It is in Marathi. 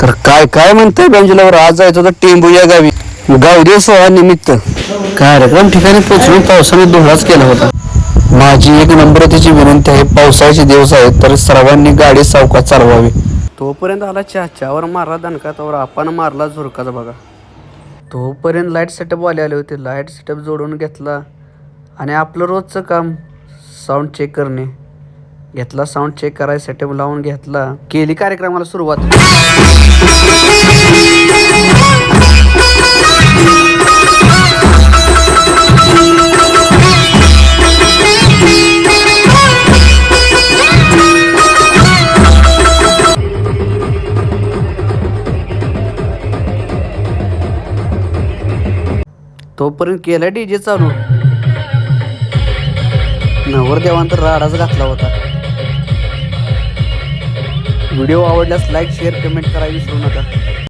तर काय काय म्हणताय बेंजलावर आज जायचं होतं टेंबू या गावी गावदेव सोहळा निमित्त कार्यक्रम ठिकाणी पोचून पावसाने धुळाच केला होता. माझी एक नम्रतेची विनंती आहे, पावसाळ्याचे दिवस आहेत तर सर्वांनी गाडी सावकाश चालवावी. तोपर्यंत आला चहावर मारला दणका, तोवर आपण मारला झुरकाचा बघा. तोपर्यंत लाईट सेटअप वाले आले होते. लाईट सेटअप जोडून घेतला आणि आपलं रोजचं काम साऊंड चेक करणे घेतला. साऊंड चेक करायला सेटअप लावून घेतला. केली कार्यक्रमाला सुरुवात. तोपर्यंत केला डीजे चालू. नवरदेवांत राडाच घातला होता. व्हिडिओ आवडल्यास लाईक शेअर कमेंट करायला विसरू नका.